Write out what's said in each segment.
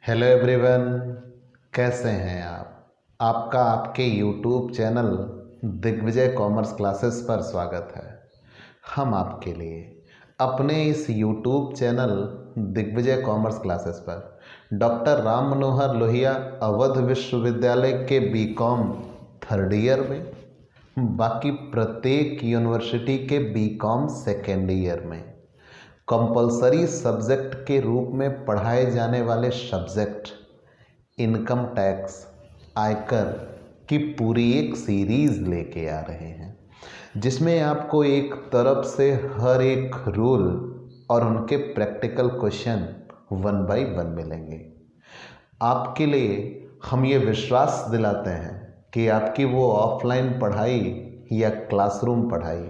Hello everyone, कैसे हैं आप। आपका आपके YouTube channel Digvijay commerce classes पर स्वागत है। हम आपके लिए अपने इस YouTube channel Digvijay commerce classes पर डॉक्टर राम मनोहर लोहिया अवध विश्वविद्यालय के बीकॉम थर्ड ईयर में, बाकी प्रत्येक यूनिवर्सिटी के बीकॉम सेकेंड ईयर में कंपलसरी सब्जेक्ट के रूप में पढ़ाए जाने वाले सब्जेक्ट इनकम टैक्स, आयकर की पूरी एक सीरीज़ लेके आ रहे हैं, जिसमें आपको एक तरफ से हर एक रूल और उनके प्रैक्टिकल क्वेश्चन 1 बाय 1 मिलेंगे। आपके लिए हम ये विश्वास दिलाते हैं कि आपकी वो ऑफलाइन पढ़ाई या क्लासरूम पढ़ाई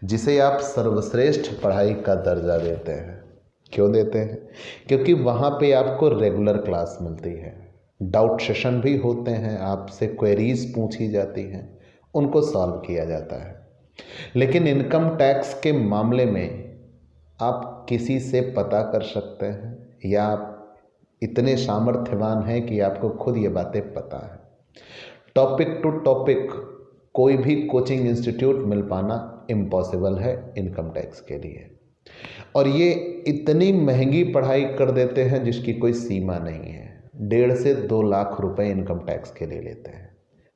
जिसे आप सर्वश्रेष्ठ पढ़ाई का दर्जा देते हैं, क्यों देते हैं? क्योंकि वहाँ पे आपको रेगुलर क्लास मिलती है, डाउट सेशन भी होते हैं, आपसे क्वेरीज पूछी जाती हैं, उनको सॉल्व किया जाता है। लेकिन इनकम टैक्स के मामले में आप किसी से पता कर सकते हैं या आप इतने सामर्थ्यवान हैं कि आपको खुद ये बातें पता है। टॉपिक टू टॉपिक कोई भी कोचिंग इंस्टीट्यूट मिल पाना इम्पॉसिबल है इनकम टैक्स के लिए, और ये इतनी महंगी पढ़ाई कर देते हैं जिसकी कोई सीमा नहीं है। 1.5 से 2 लाख रुपए इनकम टैक्स के लिए लेते हैं।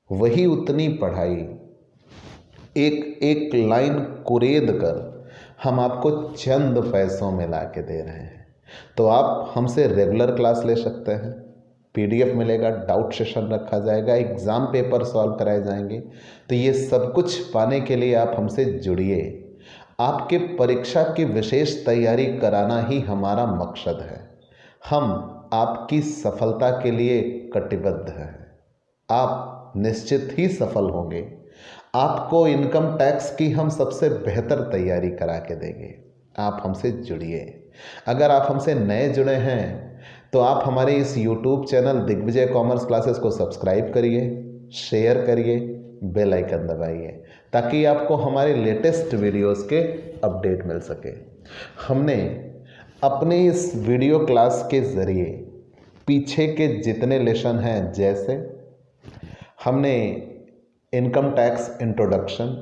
वही उतनी पढ़ाई एक एक लाइन कुरेद कर हम आपको चंद पैसों में ला के दे रहे हैं। तो आप हमसे रेगुलर क्लास ले सकते हैं, PDF मिलेगा, डाउट सेशन रखा जाएगा, एग्ज़ाम पेपर सॉल्व कराए जाएंगे। तो ये सब कुछ पाने के लिए आप हमसे जुड़िए। आपके परीक्षा की विशेष तैयारी कराना ही हमारा मकसद है। हम आपकी सफलता के लिए कटिबद्ध हैं। आप निश्चित ही सफल होंगे। आपको इनकम टैक्स की हम सबसे बेहतर तैयारी करा के देंगे। आप हमसे जुड़िए। अगर आप हमसे नए जुड़े हैं तो आप हमारे इस YouTube channel Digvijay commerce classes को सब्सक्राइब करिए, शेयर करिए, बेल आइकन दबाइए, ताकि आपको हमारे लेटेस्ट वीडियोस के अपडेट मिल सके। हमने अपने इस वीडियो क्लास के ज़रिए पीछे के जितने लेसन हैं, जैसे हमने income tax introduction,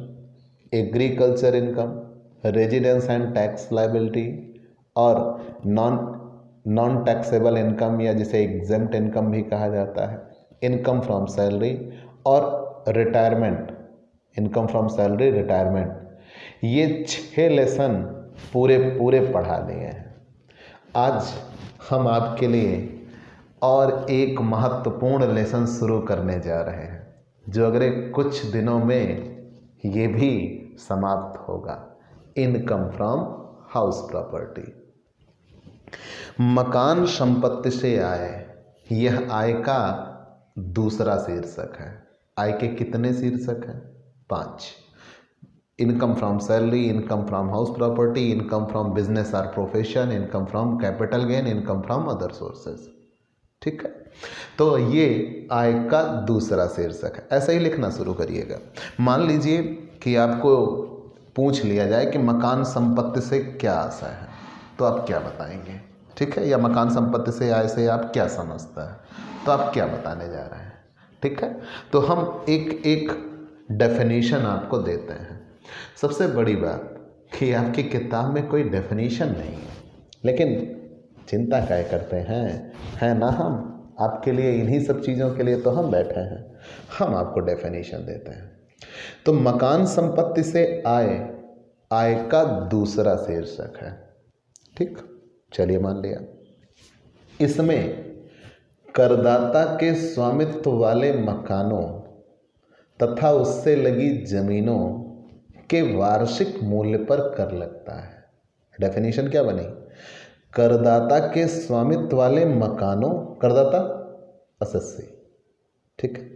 agriculture income, residence and tax liability और नॉन टैक्सेबल इनकम या जिसे एग्जेम्प्ट इनकम भी कहा जाता है, इनकम फ्रॉम सैलरी और retirement, income from salary retirement, ये 6 लेसन पूरे पढ़ा लिए हैं। आज हम आपके लिए और एक महत्वपूर्ण लेसन शुरू करने जा रहे हैं, जो अगले कुछ दिनों में ये भी समाप्त होगा। इनकम फ्रॉम हाउस प्रॉपर्टी, मकान संपत्ति से आय। यह आय का दूसरा शीर्षक है। आय के कितने शीर्षक हैं? 5। Income from salary, income from house property, income from business और profession, income from capital gain, income from other sources. ठीक है, तो ये आय का दूसरा शीर्षक है। ऐसे ही लिखना शुरू करिएगा। मान लीजिए कि आपको पूछ लिया जाए कि मकान संपत्ति से क्या आशा है, तो आप क्या बताएंगे? ठीक है, या मकान संपत्ति से आय से आप क्या समझता है, तो आप क्या बताने जा रहे हैं? ठीक है, तो हम एक एक डेफिनेशन आपको देते हैं। सबसे बड़ी बात कि आपकी किताब में कोई डेफिनेशन नहीं है, लेकिन चिंता क्या करते हैं, है ना? हम आपके लिए इन्हीं सब चीज़ों के लिए तो हम बैठे हैं। हम आपको डेफिनेशन देते हैं। तो मकान संपत्ति से आय का दूसरा शीर्षक है। ठीक, चलिए मान लिया। इसमें करदाता के स्वामित्व वाले मकानों तथा उससे लगी जमीनों के वार्षिक मूल्य पर कर लगता है। डेफिनेशन क्या बनी? करदाता के स्वामित्व वाले मकानों, करदाता असस्य, ठीक है,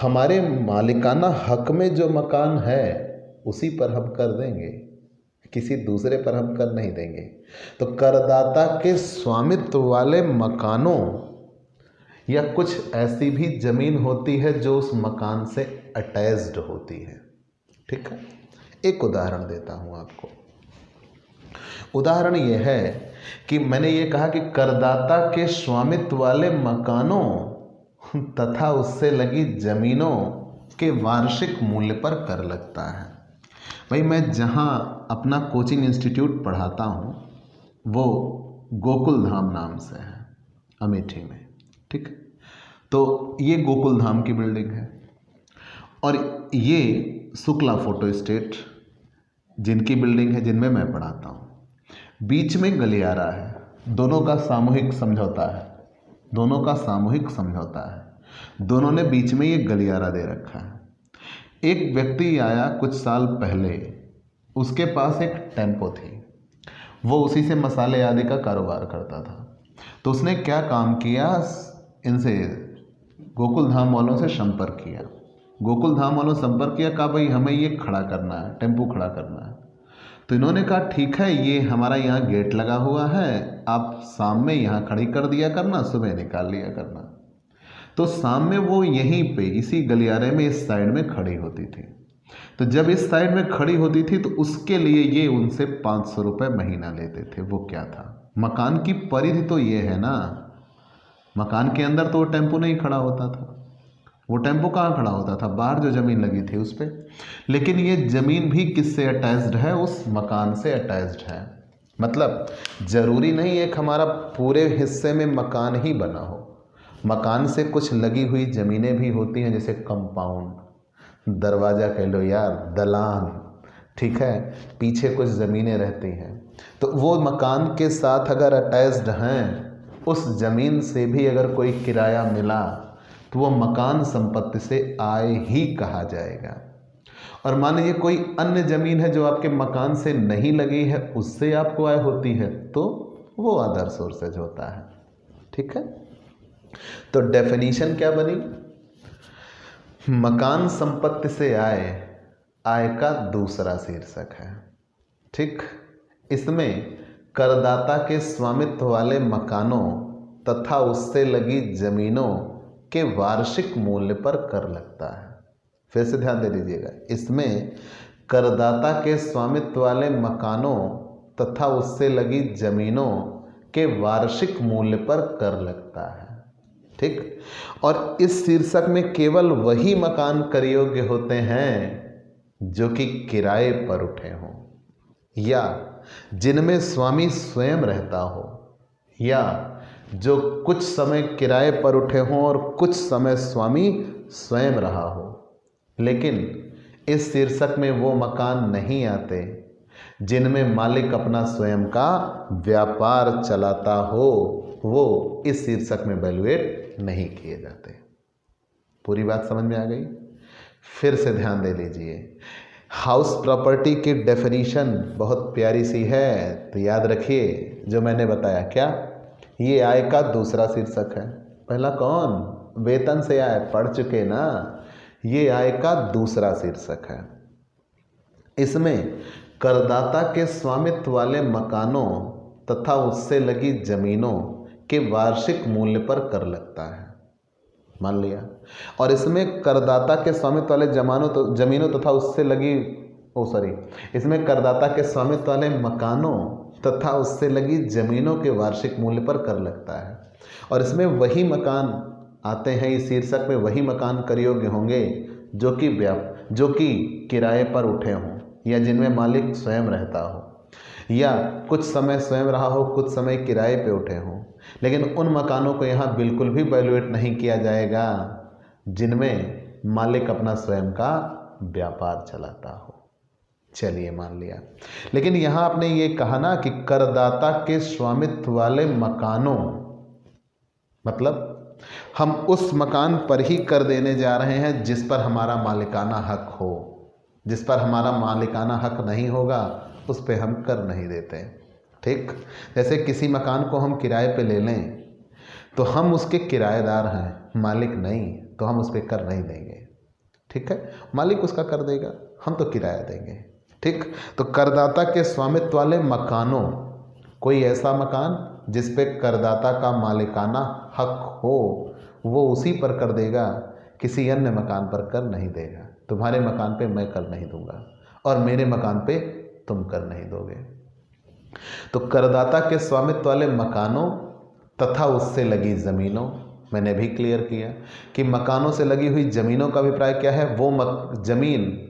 हमारे मालिकाना हक में जो मकान है उसी पर हम कर देंगे, किसी दूसरे पर हम कर नहीं देंगे। तो करदाता के स्वामित्व वाले मकानों या कुछ ऐसी भी जमीन होती है जो उस मकान से अटैच्ड होती है। ठीक है, एक उदाहरण देता हूँ आपको। उदाहरण यह है कि मैंने ये कहा कि करदाता के स्वामित्व वाले मकानों तथा उससे लगी जमीनों के वार्षिक मूल्य पर कर लगता है। भाई मैं जहाँ अपना कोचिंग इंस्टीट्यूट पढ़ाता हूँ वो गोकुल धाम नाम से है, अमेठी में। ठीक, तो ये गोकुल धाम की बिल्डिंग है और ये शुक्ला फोटो स्टेट जिनकी बिल्डिंग है, जिनमें मैं पढ़ाता हूँ। बीच में गलियारा है, दोनों का सामूहिक समझौता है, दोनों का सामूहिक समझौता है। दोनों ने बीच में ये गलियारा दे रखा है। एक व्यक्ति आया कुछ साल पहले, उसके पास एक टेम्पो थी, वो उसी से मसाले आदि का कारोबार करता था। तो उसने क्या काम किया, इनसे गोकुल धाम वालों से संपर्क किया। गोकुल धाम वालों से संपर्क किया, कहा भाई हमें ये खड़ा करना है, टेम्पो खड़ा करना है। तो इन्होंने कहा ठीक है, ये हमारा यहाँ गेट लगा हुआ है, आप शाम में यहाँ खड़ी कर दिया करना, सुबह निकाल लिया करना। तो शाम में वो यहीं पे इसी गलियारे में इस साइड में खड़ी होती थी। तो जब इस साइड में खड़ी होती थी तो उसके लिए ये उनसे 500 रुपये महीना लेते थे। वो क्या था, मकान की परिधि तो ये है ना, मकान के अंदर तो वो टेम्पो नहीं खड़ा होता था। वो टेम्पो कहाँ खड़ा होता था, बाहर जो ज़मीन लगी थी उस पर। लेकिन ये ज़मीन भी किससे अटैच्ड है, उस मकान से अटैच्ड है। मतलब ज़रूरी नहीं एक हमारा पूरे हिस्से में मकान ही बना हो, मकान से कुछ लगी हुई ज़मीनें भी होती हैं, जैसे कंपाउंड, दरवाज़ा कह लो यार, दलान, ठीक है, पीछे कुछ ज़मीनें रहती हैं। तो वो मकान के साथ अगर अटैच्ड हैं, उस ज़मीन से भी अगर कोई किराया मिला तो वो मकान संपत्ति से आय ही कहा जाएगा। और मान लीजिए कोई अन्य ज़मीन है जो आपके मकान से नहीं लगी है, उससे आपको आय होती है, तो वो अदर सोर्सेज होता है। ठीक है, तो डेफिनेशन क्या बनी, मकान संपत्ति से आय, आय का दूसरा शीर्षक है। ठीक, इसमें करदाता के स्वामित्व वाले मकानों तथा उससे लगी जमीनों के वार्षिक मूल्य पर कर लगता है। फिर से ध्यान दे दीजिएगा, इसमें करदाता के स्वामित्व वाले मकानों तथा उससे लगी जमीनों के वार्षिक मूल्य पर कर लगता है। ठीक, और इस शीर्षक में केवल वही मकान कर योग्य होते हैं जो कि किराए पर उठे हों, या जिनमें स्वामी स्वयं रहता हो, या जो कुछ समय किराए पर उठे हों और कुछ समय स्वामी स्वयं रहा हो। लेकिन इस शीर्षक में वो मकान नहीं आते जिनमें मालिक अपना स्वयं का व्यापार चलाता हो, वो इस शीर्षक में वैल्यूएट नहीं किए जाते। पूरी बात समझ में आ गई? फिर से ध्यान दे लीजिए, हाउस प्रॉपर्टी की डेफिनीशन बहुत प्यारी सी है, तो याद रखिए जो मैंने बताया। क्या, ये आय का दूसरा शीर्षक है। पहला कौन, वेतन से आय, पढ़ चुके ना, ये आय का दूसरा शीर्षक है। इसमें करदाता के स्वामित्व वाले मकानों तथा उससे लगी जमीनों के वार्षिक मूल्य पर कर लगता है, मान लिया। और इसमें करदाता के स्वामित्व वाले जमीनों तथा उससे लगी इसमें करदाता के स्वामित्व वाले मकानों तथा उससे लगी जमीनों के वार्षिक मूल्य पर कर लगता है। और इसमें वही मकान आते हैं, इस शीर्षक में वही मकान कर योग्य होंगे जो कि किराए पर उठे हों, या जिनमें मालिक स्वयं रहता हो, या कुछ समय स्वयं रहा हो, कुछ समय किराए पे उठे हों। लेकिन उन मकानों को यहाँ बिल्कुल भी वैल्यूएट नहीं किया जाएगा जिनमें मालिक अपना स्वयं का व्यापार चलाता हो। चलिए मान लिया। लेकिन यहाँ आपने ये कहा ना कि करदाता के स्वामित्व वाले मकानों, मतलब हम उस मकान पर ही कर देने जा रहे हैं जिस पर हमारा मालिकाना हक हो। जिस पर हमारा मालिकाना हक नहीं होगा उस पर हम कर नहीं देते। ठीक, जैसे किसी मकान को हम किराए पे ले लें तो हम उसके किराएदार हैं, मालिक नहीं, तो हम उस पर कर नहीं देंगे। ठीक है, मालिक उसका कर देगा, हम तो किराया देंगे। ठीक, तो करदाता के स्वामित्व वाले मकानों, कोई ऐसा मकान जिस पे करदाता का मालिकाना हक हो, वो उसी पर कर देगा, किसी अन्य मकान पर कर नहीं देगा। तुम्हारे मकान पे मैं कर नहीं दूंगा और मेरे मकान पे तुम कर नहीं दोगे। तो करदाता के स्वामित्व वाले मकानों तथा उससे लगी ज़मीनों, मैंने भी क्लियर किया कि मकानों से लगी हुई ज़मीनों का अभिप्राय क्या है, वो ज़मीन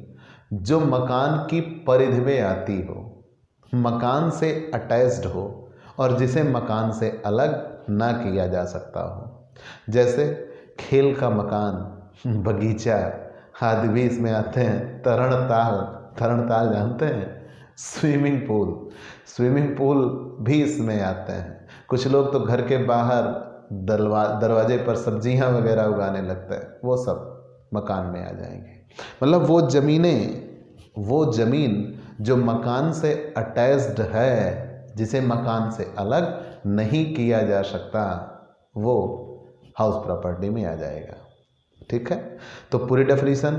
जो मकान की परिधि में आती हो, मकान से अटैच्ड हो और जिसे मकान से अलग ना किया जा सकता हो। जैसे खेल का मकान, बगीचा आदि भी इसमें आते हैं। तरणताल जानते हैं, स्विमिंग पूल भी इसमें आते हैं। कुछ लोग तो घर के बाहर दरवाजे पर सब्जियां वगैरह उगाने लगते हैं, वो सब मकान में आ जाएंगे। मतलब वो ज़मीन जो मकान से अटैच्ड है, जिसे मकान से अलग नहीं किया जा सकता, वो हाउस प्रॉपर्टी में आ जाएगा। ठीक है, तो पूरी डेफिनेशन,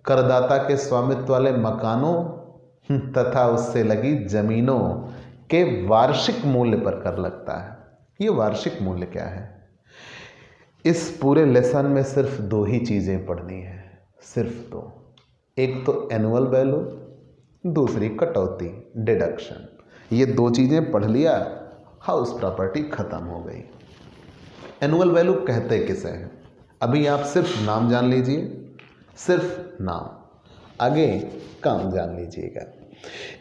करदाता के स्वामित्व वाले मकानों तथा उससे लगी ज़मीनों के वार्षिक मूल्य पर कर लगता है। ये वार्षिक मूल्य क्या है? इस पूरे लेसन में सिर्फ 2 ही चीज़ें पढ़नी है, सिर्फ 2। एक तो एनुअल वैल्यू, दूसरी कटौती, डिडक्शन। ये 2 चीज़ें पढ़ लिया, हाउस प्रॉपर्टी खत्म हो गई। एनुअल वैल्यू कहते किसे हैं? अभी आप सिर्फ नाम जान लीजिए, सिर्फ नाम, आगे काम जान लीजिएगा।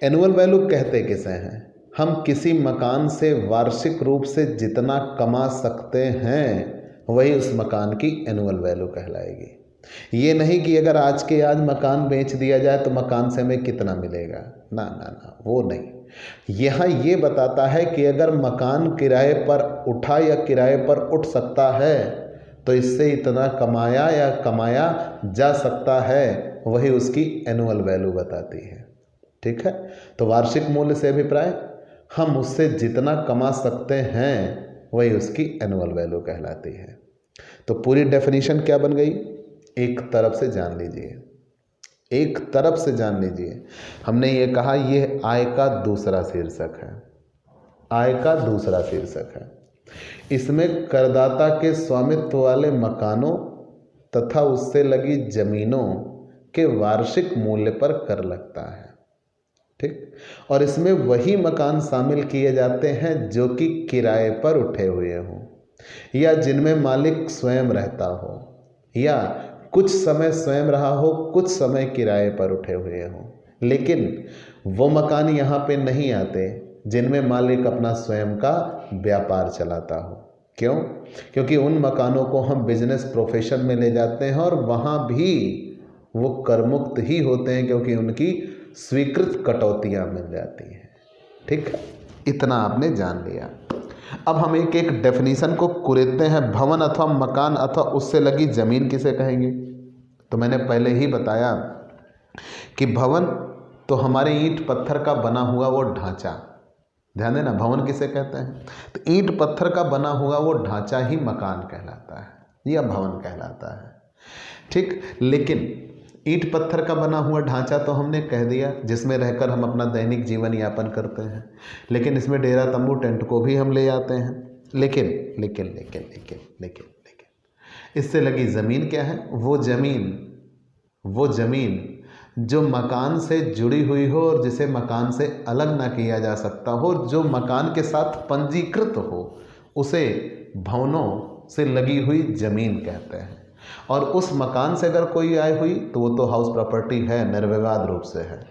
एनुअल वैल्यू कहते किसे हैं? हम किसी मकान से वार्षिक रूप से जितना कमा सकते हैं वही उस मकान की एनुअल वैल्यू कहलाएगी। ये नहीं कि अगर आज के आज मकान बेच दिया जाए तो मकान से हमें कितना मिलेगा, ना ना ना, वो नहीं। यहाँ ये बताता है कि अगर मकान किराए पर उठा या किराए पर उठ सकता है तो इससे इतना कमाया जा सकता है, वही उसकी एनुअल वैल्यू बताती है। ठीक है, तो वार्षिक मूल्य से अभिप्राय हम उससे जितना कमा सकते हैं वही उसकी एनुअल वैल्यू कहलाती है। तो पूरी डेफिनेशन क्या बन गई? एक तरफ से जान लीजिए, हमने ये कहा ये आय का दूसरा शीर्षक है। इसमें करदाता के स्वामित्व वाले मकानों तथा उससे लगी जमीनों के वार्षिक मूल्य पर कर लगता है। ठीक, और इसमें वही मकान शामिल किए जाते हैं जो कि किराए पर उठे हुए हों या जिनमें मालिक स्वयं रहता हो या कुछ समय स्वयं रहा हो, कुछ समय किराए पर उठे हुए हों। लेकिन वो मकान यहाँ पे नहीं आते जिनमें मालिक अपना स्वयं का व्यापार चलाता हो। क्यों? क्योंकि उन मकानों को हम बिजनेस प्रोफेशन में ले जाते हैं और वहाँ भी वो करमुक्त ही होते हैं क्योंकि उनकी स्वीकृत कटौतियाँ मिल जाती हैं। ठीक है, इतना आपने जान लिया। अब हम एक एक डेफिनेशन को कुरेदते हैं। भवन अथवा मकान अथवा उससे लगी ज़मीन किसे कहेंगे? तो मैंने पहले ही बताया कि भवन तो हमारे ईंट पत्थर का बना हुआ वो ढांचा, ध्यान देना, भवन किसे कहते हैं? तो ईंट पत्थर का बना हुआ वो ढांचा ही मकान कहलाता है या भवन कहलाता है। ठीक, लेकिन ईंट पत्थर का बना हुआ ढांचा तो हमने कह दिया जिसमें रहकर हम अपना दैनिक जीवन यापन करते हैं, लेकिन इसमें डेरा तंबू टेंट को भी हम ले आते हैं। लेकिन इससे लगी ज़मीन क्या है? वो ज़मीन जो मकान से जुड़ी हुई हो और जिसे मकान से अलग ना किया जा सकता हो, जो मकान के साथ पंजीकृत हो, उसे भवनों से लगी हुई ज़मीन कहते हैं। और उस मकान से अगर कोई आय हुई तो वो तो हाउस प्रॉपर्टी है, निर्विवाद रूप से है।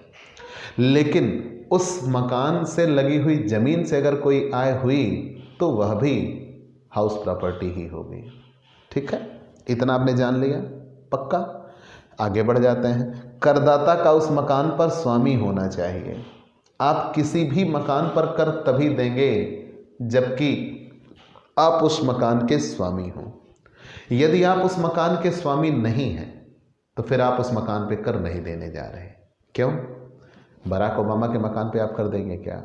लेकिन उस मकान से लगी हुई ज़मीन से अगर कोई आय हुई तो वह भी हाउस प्रॉपर्टी ही होगी। ठीक है, इतना आपने जान लिया, पक्का? आगे बढ़ जाते हैं। करदाता का उस मकान पर स्वामी होना चाहिए। आप किसी भी मकान पर कर तभी देंगे जबकि आप उस मकान के स्वामी हों। यदि आप उस मकान के स्वामी नहीं हैं तो फिर आप उस मकान पे कर नहीं देने जा रहे। क्यों? बराक ओबामा के मकान पे आप कर देंगे क्या?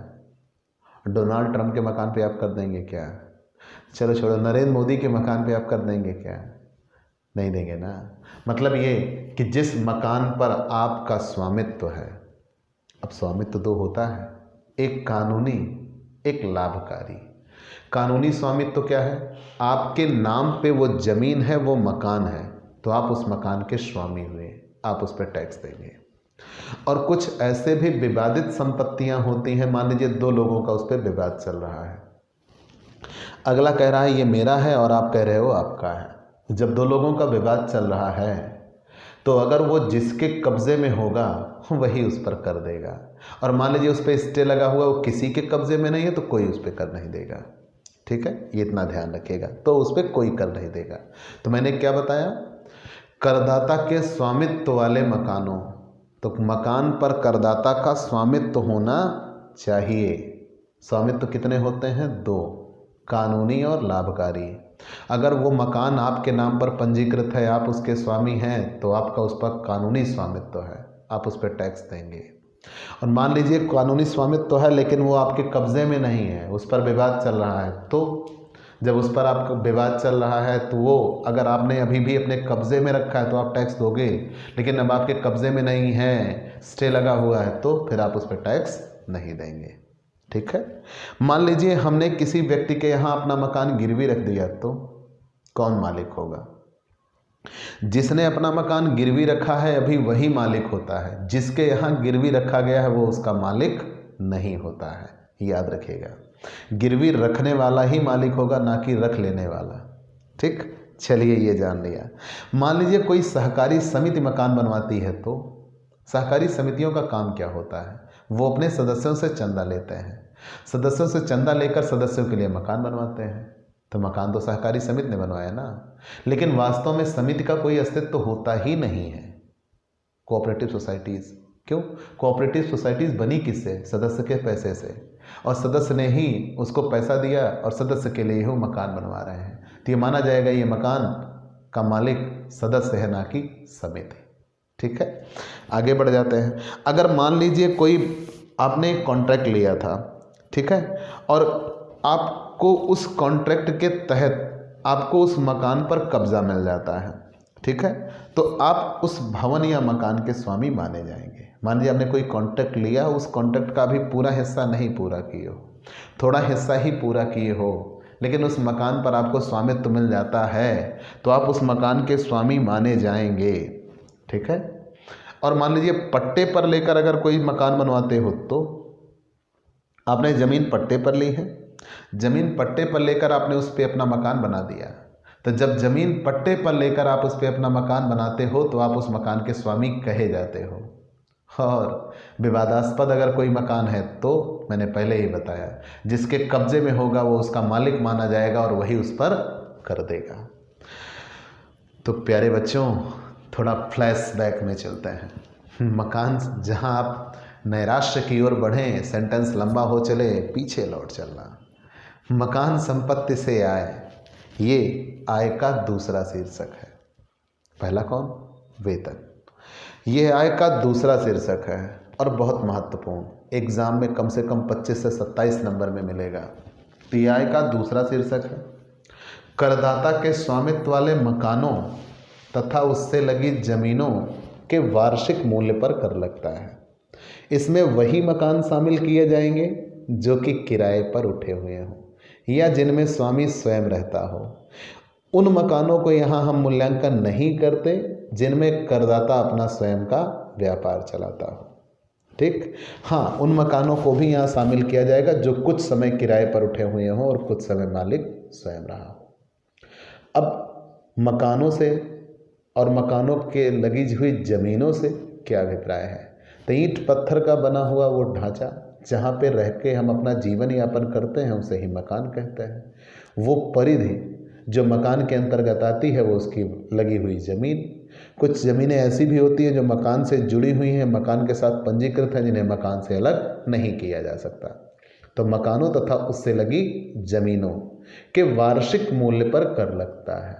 डोनाल्ड ट्रंप के मकान पे आप कर देंगे क्या? चलो छोड़ो, नरेंद्र मोदी के मकान पे आप कर देंगे क्या? नहीं देंगे ना। मतलब ये कि जिस मकान पर आपका स्वामित्व है, अब स्वामित्व 2 होता है, एक कानूनी, एक लाभकारी। कानूनी स्वामित्व क्या है? आपके नाम पे वो ज़मीन है, वो मकान है, तो आप उस मकान के स्वामी हुए, आप उस पर टैक्स देंगे। और कुछ ऐसे भी विवादित संपत्तियां होती हैं, मान लीजिए दो लोगों का उस पर विवाद चल रहा है, अगला कह रहा है ये मेरा है और आप कह रहे हो आपका है। जब दो लोगों का विवाद चल रहा है तो अगर वो जिसके कब्जे में होगा वही उस पर कर देगा, और मान लीजिए उस पर स्टे लगा हुआ वो किसी के कब्जे में नहीं है तो कोई उस पर कर नहीं देगा। ठीक है, ये इतना ध्यान रखिएगा, तो उस पर कोई कर नहीं देगा। तो मैंने क्या बताया, करदाता के स्वामित्व वाले मकानों, तो मकान पर करदाता का स्वामित्व होना चाहिए। स्वामित्व कितने होते हैं? दो, कानूनी और लाभकारी। अगर वो मकान आपके नाम पर पंजीकृत है, आप उसके स्वामी हैं, तो आपका उस पर कानूनी स्वामित्व है, आप उस पर टैक्स देंगे। और मान लीजिए कानूनी स्वामित्व है लेकिन वो आपके कब्जे में नहीं है, उस पर विवाद चल रहा है, तो जब उस पर आपका विवाद चल रहा है तो वो अगर आपने अभी भी अपने कब्जे में रखा है तो आप टैक्स दोगे, लेकिन अब आपके कब्जे में नहीं है, स्टे लगा हुआ है, तो फिर आप उस पर टैक्स नहीं देंगे। ठीक है। मान लीजिए हमने किसी व्यक्ति के यहाँ अपना मकान गिरवी रख दिया, तो कौन मालिक होगा? जिसने अपना मकान गिरवी रखा है अभी वही मालिक होता है, जिसके यहाँ गिरवी रखा गया है वो उसका मालिक नहीं होता है, याद रखिएगा। गिरवी रखने वाला ही मालिक होगा, ना कि रख लेने वाला। ठीक, चलिए ये जान लिया। मान लीजिए कोई सहकारी समिति मकान बनवाती है, तो सहकारी समितियों का काम क्या होता है? वो अपने सदस्यों से चंदा लेते हैं, सदस्यों से चंदा लेकर सदस्यों के लिए मकान बनवाते हैं। तो मकान तो सहकारी समिति ने बनवाया ना, लेकिन वास्तव में समिति का कोई अस्तित्व तो होता ही नहीं है। कोऑपरेटिव सोसाइटीज़, क्यों? कोऑपरेटिव सोसाइटीज़ बनी किससे? सदस्य के पैसे से, और सदस्य ने ही उसको पैसा दिया और सदस्य के लिए ही वो मकान बनवा रहे हैं, तो ये माना जाएगा ये मकान का मालिक सदस्य है, ना कि समिति। ठीक है, आगे बढ़ जाते हैं। अगर मान लीजिए कोई आपने एक कॉन्ट्रैक्ट लिया था, ठीक है, और आपको उस कॉन्ट्रैक्ट के तहत आपको उस मकान पर कब्जा मिल जाता है, ठीक है, तो आप उस भवन या मकान के स्वामी माने जाएंगे। मान लीजिए आपने कोई कॉन्ट्रैक्ट लिया, उस कॉन्ट्रैक्ट का भी पूरा हिस्सा नहीं पूरा किए हो, थोड़ा हिस्सा ही पूरा किए हो, लेकिन उस मकान पर आपको स्वामित्व मिल जाता है, तो आप उस मकान के स्वामी माने जाएंगे। ठीक है। और मान लीजिए पट्टे पर लेकर अगर कोई मकान बनवाते हो, तो आपने ज़मीन पट्टे पर ली है, ज़मीन पट्टे पर लेकर आपने उस पर अपना मकान बना दिया, तो जब ज़मीन पट्टे पर लेकर आप उस पर अपना मकान बनाते हो तो आप उस मकान के स्वामी कहे जाते हो। और विवादास्पद अगर कोई मकान है तो मैंने पहले ही बताया, जिसके कब्जे में होगा वो उसका मालिक माना जाएगा और वही उस पर कर देगा। तो प्यारे बच्चों, थोड़ा फ्लैशबैक में चलते हैं। मकान, जहां आप नैराश्य की ओर बढ़ें, सेंटेंस लंबा हो चले, पीछे लौट चलना। मकान संपत्ति से आय, ये आय का दूसरा शीर्षक है। पहला कौन? वेतन। यह आय का दूसरा शीर्षक है और बहुत महत्वपूर्ण, एग्जाम में कम से कम 25 से 27 नंबर में मिलेगा। तो यह आय का दूसरा शीर्षक है। करदाता के स्वामित्व वाले मकानों तथा उससे लगी जमीनों के वार्षिक मूल्य पर कर लगता है। इसमें वही मकान शामिल किए जाएंगे जो कि किराए पर उठे हुए हों या जिनमें स्वामी स्वयं रहता हो। उन मकानों को यहाँ हम मूल्यांकन नहीं करते जिनमें करदाता अपना स्वयं का व्यापार चलाता हो। ठीक, हाँ, उन मकानों को भी यहाँ शामिल किया जाएगा जो कुछ समय किराए पर उठे हुए हों और कुछ समय मालिक स्वयं रहा हो। अब मकानों से और मकानों के लगी हुई ज़मीनों से क्या अभिप्राय है? तो ईंट पत्थर का बना हुआ वो ढांचा जहाँ पे रह के हम अपना जीवन यापन करते हैं उसे ही मकान कहते हैं। वो परिधि जो मकान के अंतर्गत आती है वो उसकी लगी हुई ज़मीन। कुछ ज़मीनें ऐसी भी होती हैं जो मकान से जुड़ी हुई हैं, मकान के साथ पंजीकृत हैं, जिन्हें मकान से अलग नहीं किया जा सकता। तो मकानों तथा उससे लगी ज़मीनों के वार्षिक मूल्य पर कर लगता है।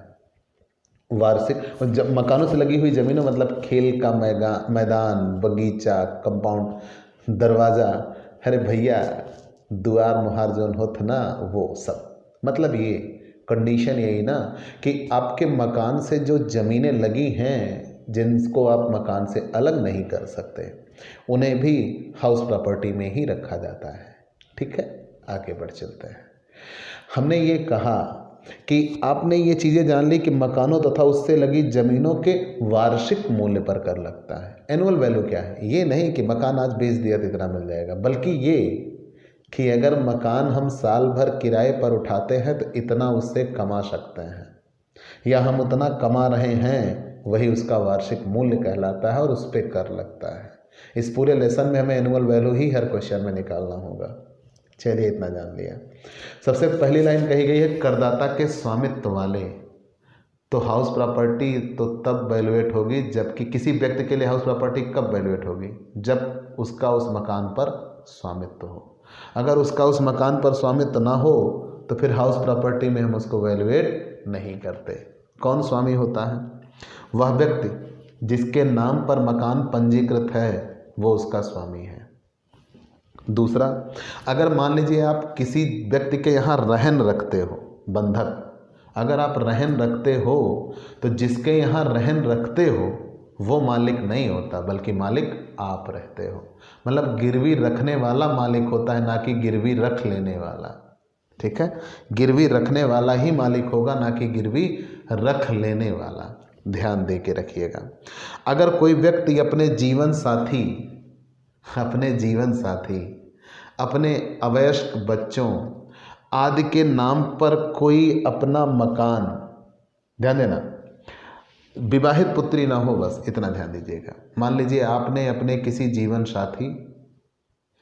वार्षिक, जब मकानों से लगी हुई ज़मीनों मतलब खेल का मैदान, बगीचा, कंपाउंड, दरवाज़ा, अरे भैया द्वार मुहार जोन होत ना, वो सब, मतलब ये कंडीशन यही ना कि आपके मकान से जो ज़मीनें लगी हैं जिनको आप मकान से अलग नहीं कर सकते, उन्हें भी हाउस प्रॉपर्टी में ही रखा जाता है। ठीक है, आगे बढ़ चलते हैं। हमने ये कहा कि आपने ये चीज़ें जान ली कि मकानों तथा उससे लगी ज़मीनों के वार्षिक मूल्य पर कर लगता है। एनुअल वैल्यू क्या है? ये नहीं कि मकान आज बेच दिया तो इतना मिल जाएगा, बल्कि ये कि अगर मकान हम साल भर किराए पर उठाते हैं तो इतना उससे कमा सकते हैं, या हम उतना कमा रहे हैं, वही उसका वार्षिक मूल्य कहलाता है और उस पर कर लगता है। इस पूरे लेसन में हमें एनुअल वैल्यू ही हर क्वेश्चन में निकालना होगा। चलिए इतना जान लिया। सबसे पहली लाइन कही गई है करदाता के स्वामित्व वाले, तो हाउस प्रॉपर्टी तो तब वैल्यूएट होगी जबकि किसी व्यक्ति के लिए हाउस प्रॉपर्टी कब वैल्यूएट होगी? जब उसका उस मकान पर स्वामित्व हो। अगर उसका उस मकान पर स्वामित्व ना हो तो फिर हाउस प्रॉपर्टी में हम उसको वैल्यूएट नहीं करते। कौन स्वामी होता है? वह व्यक्ति जिसके नाम पर मकान पंजीकृत है वो उसका स्वामी है। दूसरा, अगर मान लीजिए आप किसी व्यक्ति के यहाँ रहन रखते हो, बंधक, अगर आप रहन रखते हो तो जिसके यहाँ रहन रखते हो वो मालिक नहीं होता, बल्कि मालिक आप रहते हो। मतलब गिरवी रखने वाला मालिक होता है, ना कि गिरवी रख लेने वाला। ठीक है, गिरवी रखने वाला ही मालिक होगा, ना कि गिरवी रख लेने वाला। ध्यान दे के रखिएगा। अगर कोई व्यक्ति अपने जीवन साथी, अपने अवयस्क बच्चों आदि के नाम पर कोई अपना मकान, ध्यान देना, विवाहित पुत्री ना हो, बस इतना ध्यान दीजिएगा। मान लीजिए आपने अपने किसी जीवन साथी,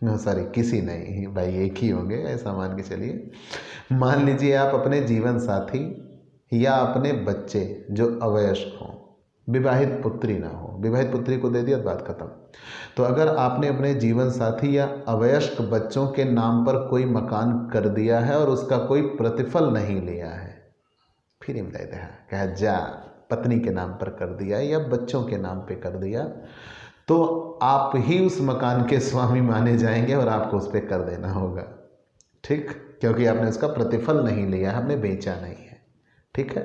किसी नहीं भाई, एक ही होंगे, ऐसा मान के चलिए। मान लीजिए आप अपने जीवन साथी या अपने बच्चे जो अवयस्क हों, विवाहित पुत्री ना हो, विवाहित पुत्री को दे दिया, बात खत्म। तो अगर आपने अपने जीवन साथी या अवयस्क बच्चों के नाम पर कोई मकान कर दिया है और उसका कोई प्रतिफल नहीं लिया है, फिर कहा जा पत्नी के नाम पर कर दिया या बच्चों के नाम पे कर दिया, तो आप ही उस मकान के स्वामी माने जाएंगे और आपको उस पर कर देना होगा। ठीक, क्योंकि आपने उसका प्रतिफल नहीं लिया, हमने बेचा नहीं है। ठीक है,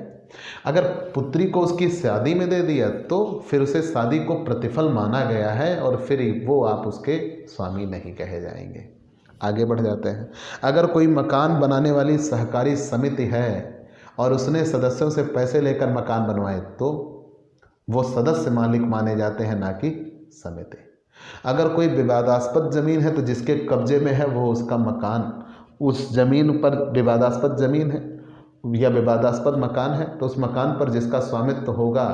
अगर पुत्री को उसकी शादी में दे दिया तो फिर उसे शादी को प्रतिफल माना गया है और फिर वो आप उसके स्वामी नहीं कहे जाएंगे। आगे बढ़ जाते हैं। अगर कोई मकान बनाने वाली सहकारी समिति है और उसने सदस्यों से पैसे लेकर मकान बनवाए तो वो सदस्य मालिक माने जाते हैं, ना कि समिति। अगर कोई विवादास्पद ज़मीन है तो जिसके कब्जे में है वो उसका मकान, उस ज़मीन पर विवादास्पद ज़मीन है या विवादास्पद मकान है तो उस मकान पर जिसका स्वामित्व होगा,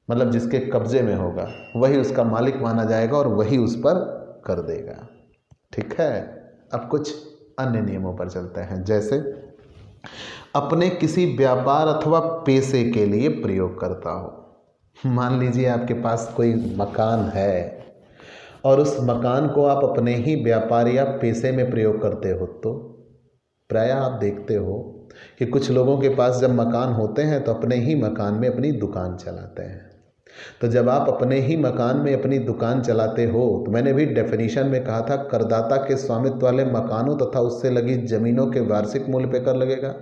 मतलब जिसके कब्जे में होगा, वही उसका मालिक माना जाएगा और वही उस पर कर देगा। ठीक है, अब कुछ अन्य नियमों पर चलते हैं। जैसे अपने किसी व्यापार अथवा पेशे के लिए प्रयोग करता हो। मान लीजिए आपके पास कोई मकान है और उस मकान को आप अपने ही व्यापार या पेशे में प्रयोग करते हो, तो प्रायः आप देखते हो कि कुछ लोगों के पास जब मकान होते हैं तो अपने ही मकान में अपनी दुकान चलाते हैं। तो जब आप अपने ही मकान में अपनी दुकान चलाते हो तो मैंने भी डेफिनेशन में कहा था करदाता के स्वामित्व वाले मकानों तथा उससे लगी ज़मीनों के वार्षिक मूल्य पर कर लगेगा।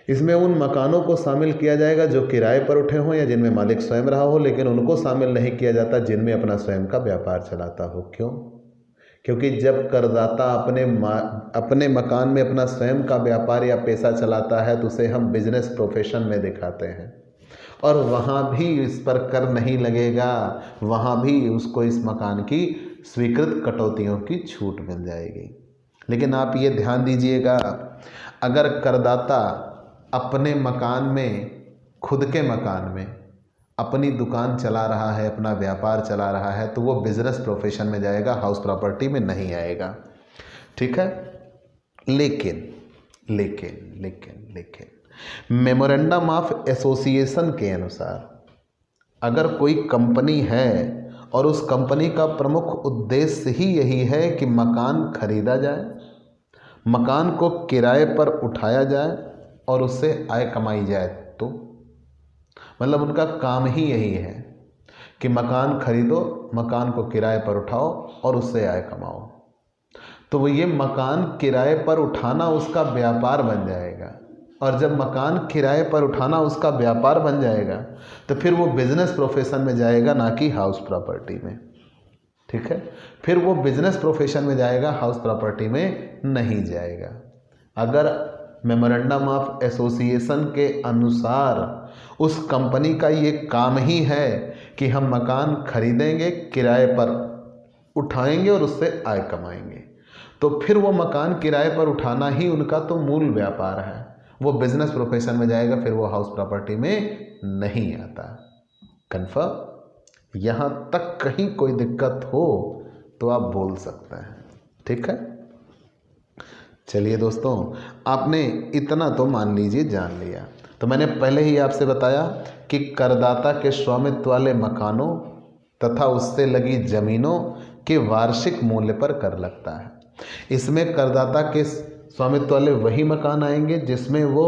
इसमें उन मकानों को शामिल किया जाएगा जो किराए पर उठे हों या जिनमें मालिक स्वयं रहा हो, लेकिन उनको शामिल नहीं किया जाता जिनमें अपना स्वयं का व्यापार चलाता हो। क्यों? क्योंकि जब करदाता अपने मकान में अपना स्वयं का व्यापार या पेशा चलाता है तो उसे हम बिजनेस प्रोफेशन में दिखाते हैं और वहाँ भी इस पर कर नहीं लगेगा, वहाँ भी उसको इस मकान की स्वीकृत कटौतियों की छूट मिल जाएगी। लेकिन आप ये ध्यान दीजिएगा, अगर करदाता अपने मकान में, खुद के मकान में अपनी दुकान चला रहा है, अपना व्यापार चला रहा है, तो वो बिजनेस प्रोफेशन में जाएगा, हाउस प्रॉपर्टी में नहीं आएगा। ठीक है, लेकिन मेमोरेंडम ऑफ एसोसिएशन के अनुसार अगर कोई कंपनी है और उस कंपनी का प्रमुख उद्देश्य ही यही है कि मकान खरीदा जाए, मकान को किराए पर उठाया जाए और उससे आय कमाई जाए, तो मतलब उनका काम ही यही है कि मकान खरीदो, मकान को किराए पर उठाओ और उससे आय कमाओ, तो वो ये मकान किराए पर उठाना उसका व्यापार बन जाएगा। और जब मकान किराए पर उठाना उसका व्यापार बन जाएगा तो फिर वो बिजनेस प्रोफेशन में जाएगा, ना कि हाउस प्रॉपर्टी में। ठीक है, फिर वो बिजनेस प्रोफेशन में जाएगा, हाउस प्रॉपर्टी में नहीं जाएगा। अगर मेमोरेंडम ऑफ एसोसिएशन के अनुसार उस कंपनी का ये काम ही है कि हम मकान खरीदेंगे, किराए पर उठाएंगे और उससे आय कमाएंगे। तो फिर वो मकान किराए पर उठाना ही उनका तो मूल व्यापार है। वो बिजनेस प्रोफेशन में जाएगा, फिर वो हाउस प्रॉपर्टी में नहीं आता। कन्फर्म? यहाँ तक कहीं कोई दिक्कत हो तो आप बोल सकते हैं, ठीक है। चलिए दोस्तों, आपने इतना तो मान लीजिए जान लिया। तो मैंने पहले ही आपसे बताया कि करदाता के स्वामित्व वाले मकानों तथा उससे लगी जमीनों के वार्षिक मूल्य पर कर लगता है। इसमें करदाता के स्वामित्व वाले वही मकान आएंगे जिसमें वो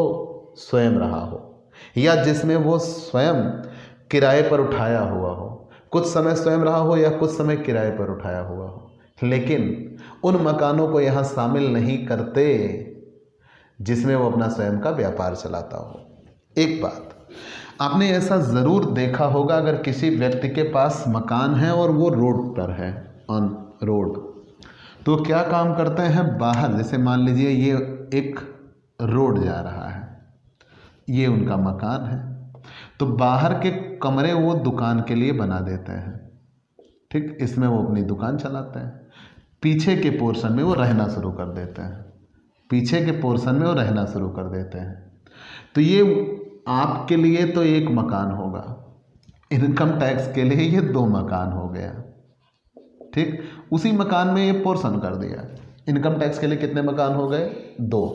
स्वयं रहा हो या जिसमें वो स्वयं किराए पर उठाया हुआ हो। कुछ समय स्वयं रहा हो या कुछ समय किराए पर उठाया हुआ हो, लेकिन उन मकानों को यहाँ शामिल नहीं करते जिसमें वो अपना स्वयं का व्यापार चलाता हो। एक बात आपने ऐसा ज़रूर देखा होगा, अगर किसी व्यक्ति के पास मकान है और वो रोड पर है, ऑन रोड, तो क्या काम करते हैं, बाहर, जैसे मान लीजिए ये एक रोड जा रहा है, ये उनका मकान है, तो बाहर के कमरे वो दुकान के लिए बना देते हैं, ठीक। इसमें वो अपनी दुकान चलाते हैं। पीछे के पोर्शन में वो रहना शुरू कर देते हैं, पीछे के पोर्शन में वो रहना शुरू कर देते हैं। तो ये आपके लिए तो एक मकान होगा, इनकम टैक्स के लिए ये 2 मकान हो गया, ठीक। उसी मकान में ये पोर्शन कर दिया। इनकम टैक्स के लिए कितने मकान हो गए, 2।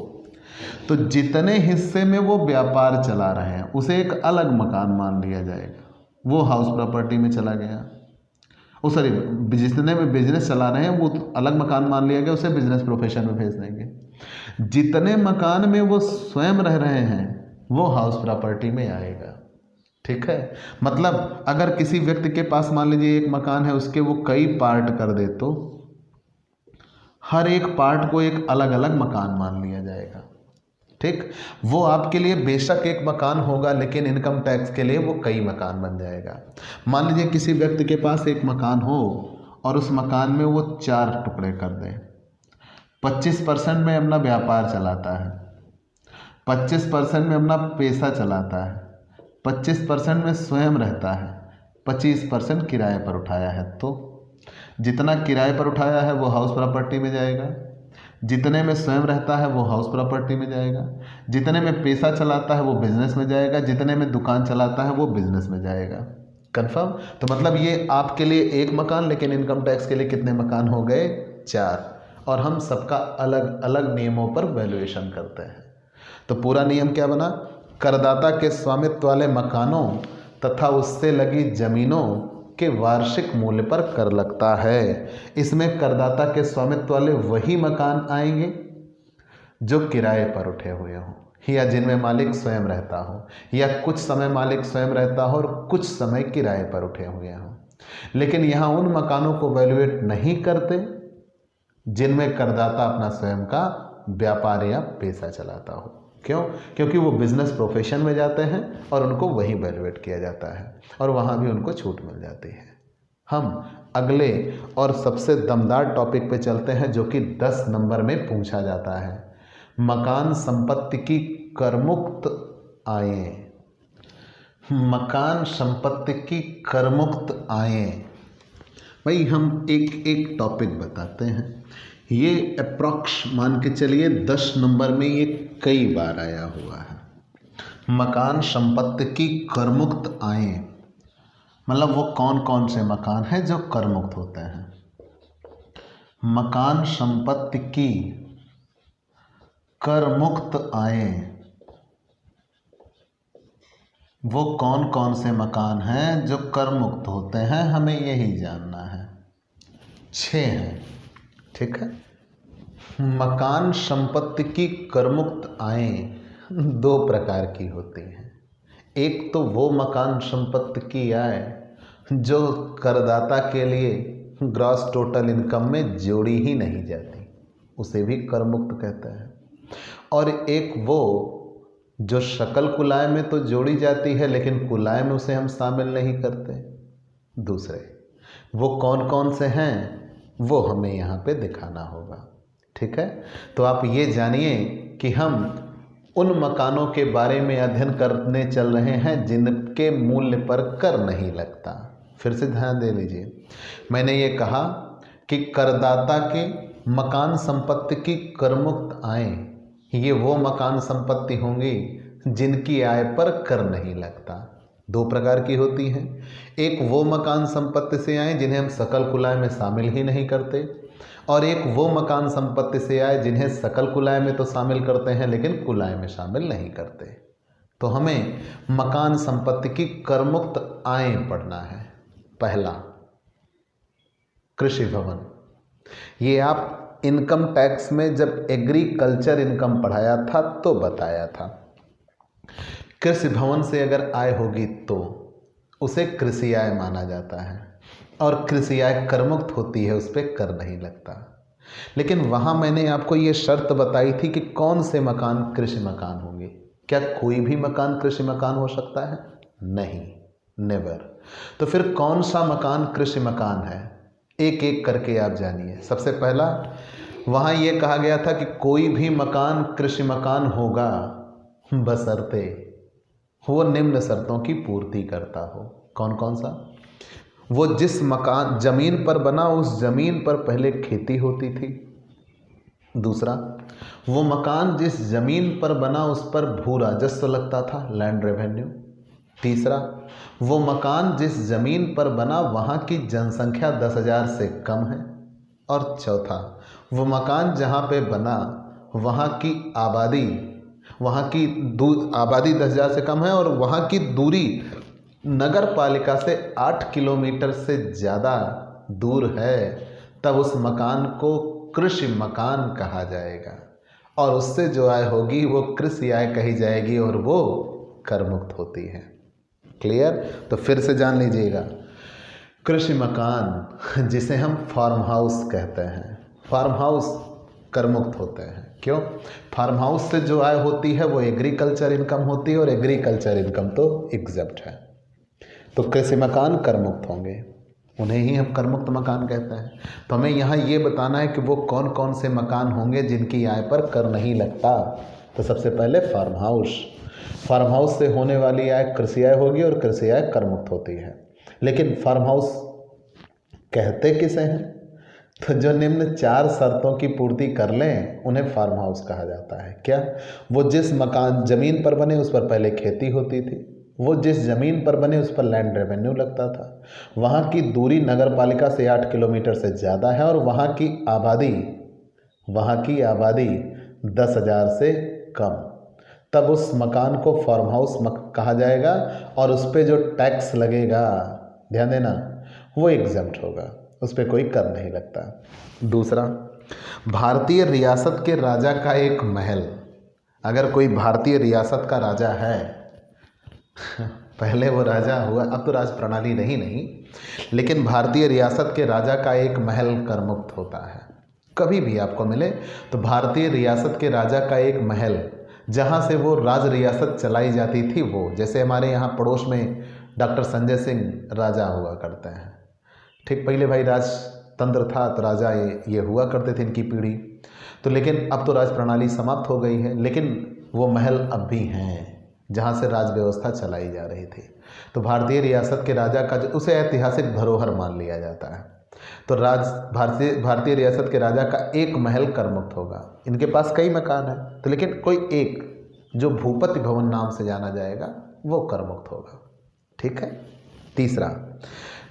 तो जितने हिस्से में वो व्यापार चला रहे हैं उसे एक अलग मकान मान लिया जाएगा, वो हाउस प्रॉपर्टी में चला गया। सॉरी, जितने में बिजनेस चला रहे हैं वो अलग मकान मान लिया गया, उसे बिजनेस प्रोफेशन में भेज देंगे। जितने मकान में वो स्वयं रह रहे हैं वो हाउस प्रॉपर्टी में आएगा, ठीक है। मतलब अगर किसी व्यक्ति के पास मान लीजिए एक मकान है, उसके वो कई पार्ट कर दे तो हर एक पार्ट को एक अलग अलग मकान मान लिया जाएगा, ठीक। वो आपके लिए बेशक एक मकान होगा, लेकिन इनकम टैक्स के लिए वो कई मकान बन जाएगा। मान लीजिए किसी व्यक्ति के पास एक मकान हो और उस मकान में वो 4 टुकड़े कर दे। 25% में अपना व्यापार चलाता है, 25% में अपना पैसा चलाता है, 25% में स्वयं रहता है, 25% किराए पर उठाया है। तो जितना किराए पर उठाया है वो हाउस प्रॉपर्टी में जाएगा, जितने में स्वयं रहता है वो हाउस प्रॉपर्टी में जाएगा, जितने में पैसा चलाता है वो बिजनेस में जाएगा, जितने में दुकान चलाता है वो बिजनेस में जाएगा। कंफर्म? तो मतलब ये आपके लिए एक मकान, लेकिन इनकम टैक्स के लिए कितने मकान हो गए, 4। और हम सबका अलग अलग नियमों पर वैल्यूएशन करते हैं। तो पूरा नियम क्या बना, करदाता के स्वामित्व वाले मकानों तथा उससे लगी जमीनों के वार्षिक मूल्य पर कर लगता है। इसमें करदाता के स्वामित्व वाले वही मकान आएंगे जो किराए पर उठे हुए हों या जिनमें मालिक स्वयं रहता हो, या कुछ समय मालिक स्वयं रहता हो और कुछ समय किराए पर उठे हुए हों। लेकिन यहाँ उन मकानों को वैल्यूएट नहीं करते जिनमें करदाता अपना स्वयं का व्यापार या पैसा चलाता हो। क्यों? क्योंकि वो बिजनेस प्रोफेशन में जाते हैं और उनको वही वैल्यूएट किया जाता है और वहाँ भी उनको छूट मिल जाती है। हम अगले और सबसे दमदार टॉपिक पे चलते हैं, जो कि 10 नंबर में पूछा जाता है। मकान संपत्ति की करमुक्त आयें। मकान संपत्ति की करमुक्त आयें। भाई हम एक एक टॉपिक बताते हैं। ये अप्रॉक्स मान के चलिए 10 नंबर में ये कई बार आया हुआ है। मकान संपत्ति की करमुक्त आयें, मतलब वो कौन कौन से मकान हैं जो करमुक्त होते हैं। मकान संपत्ति की करमुक्त आयें, वो कौन कौन से मकान हैं जो करमुक्त होते हैं, हमें यही जानना है। 6 हैं, ठीक है। मकान संपत्ति की करमुक्त आयें 2 प्रकार की होती हैं। एक तो वो मकान संपत्ति की आय जो करदाता के लिए ग्रॉस टोटल इनकम में जोड़ी ही नहीं जाती, उसे भी करमुक्त कहते हैं। और एक वो जो शकल कुलाय में तो जोड़ी जाती है, लेकिन कुलाय में उसे हम शामिल नहीं करते। दूसरे वो कौन कौन से हैं वो हमें यहाँ पे दिखाना होगा, ठीक है। तो आप ये जानिए कि हम उन मकानों के बारे में अध्ययन करने चल रहे हैं जिनके मूल्य पर कर नहीं लगता। फिर से ध्यान दे लीजिए, मैंने ये कहा कि करदाता के मकान संपत्ति की करमुक्त आय, ये वो मकान संपत्ति होंगी जिनकी आय पर कर नहीं लगता। दो प्रकार की होती हैं, एक वो मकान संपत्ति से आए जिन्हें हम सकल कुल आय में शामिल ही नहीं करते, और एक वो मकान संपत्ति से आए जिन्हें सकल कुल आय में तो शामिल करते हैं लेकिन कुल आय में शामिल नहीं करते। तो हमें मकान संपत्ति की करमुक्त आय पढ़ना है। पहला, कृषि भवन। ये आप इनकम टैक्स में जब एग्रीकल्चर इनकम पढ़ाया था तो बताया था। कृषि भवन से अगर आय होगी तो उसे कृषि आय माना जाता है, और कृषि आय करमुक्त होती है, उस पर कर नहीं लगता। लेकिन वहाँ मैंने आपको ये शर्त बताई थी कि कौन से मकान कृषि मकान होंगे। क्या कोई भी मकान कृषि मकान हो सकता है? नहीं, नेवर। तो फिर कौन सा मकान कृषि मकान है, एक एक करके आप जानिए। सबसे पहला, वहाँ ये कहा गया था कि कोई भी मकान कृषि मकान होगा बशर्ते वो निम्न शर्तों की पूर्ति करता हो। कौन कौन सा? वो जिस मकान जमीन पर बना उस जमीन पर पहले खेती होती थी। दूसरा, वो मकान जिस जमीन पर बना उस पर भू राजस्व लगता था, लैंड रेवेन्यू। तीसरा, वो मकान जिस जमीन पर बना वहाँ की जनसंख्या 10,000 से कम है। और चौथा, वो मकान जहाँ पे बना वहाँ की आबादी आबादी 10,000 से कम है और वहाँ की दूरी नगर पालिका से 8 किलोमीटर से ज़्यादा दूर है, तब उस मकान को कृषि मकान कहा जाएगा, और उससे जो आय होगी वो कृषि आय कही जाएगी और वो करमुक्त होती है। क्लियर? तो फिर से जान लीजिएगा, कृषि मकान जिसे हम फार्म हाउस कहते हैं, फार्म हाउस करमुक्त होते हैं। क्यों? फार्म हाउस से जो आय होती है वो एग्रीकल्चर इनकम होती है, और एग्रीकल्चर इनकम तो एग्जम्प्ट है। तो कृषि मकान करमुक्त होंगे, उन्हें ही हम करमुक्त मकान कहते हैं। तो हमें यहाँ ये बताना है कि वो कौन कौन से मकान होंगे जिनकी आय पर कर नहीं लगता। तो सबसे पहले फार्म हाउस से होने वाली आय कृषि आय होगी और कृषि आय करमुक्त होती है। लेकिन फार्म हाउस कहते किसे हैं? तो जो निम्न 4 शर्तों की पूर्ति कर लें उन्हें फार्म हाउस कहा जाता है। क्या? वो जिस मकान जमीन पर बने उस पर पहले खेती होती थी, वो जिस जमीन पर बने उस पर लैंड रेवेन्यू लगता था, वहाँ की दूरी नगर पालिका से 8 किलोमीटर से ज़्यादा है, और वहाँ की आबादी 10,000 से कम, तब उस मकान को फार्म हाउस कहा जाएगा, और उस पर जो टैक्स लगेगा, ध्यान देना, वो एग्जम्प्ट होगा, उस पर कोई कर नहीं लगता। दूसरा, भारतीय रियासत के राजा का एक महल। अगर कोई भारतीय रियासत का राजा है, पहले वो राजा हुआ, अब तो राज प्रणाली नहीं, लेकिन भारतीय रियासत के राजा का एक महल करमुक्त होता है। कभी भी आपको मिले तो भारतीय रियासत के राजा का एक महल, जहाँ से वो राज रियासत चलाई जाती थी, वो जैसे हमारे यहाँ पड़ोस में डॉक्टर संजय सिंह राजा हुआ करते हैं। ठीक, पहले भाई राजतंत्र था तो राजा ये हुआ करते थे इनकी पीढ़ी, तो लेकिन अब तो राज प्रणाली समाप्त हो गई है, लेकिन वो महल अब भी हैं जहाँ से राज व्यवस्था चलाई जा रही थी। तो भारतीय रियासत के राजा का उसे ऐतिहासिक धरोहर मान लिया जाता है। तो भारतीय रियासत के राजा का एक महल करमुक्त होगा। इनके पास कई मकान हैं, तो लेकिन कोई एक जो भूपति भवन नाम से जाना जाएगा वो करमुक्त होगा। ठीक है। तीसरा,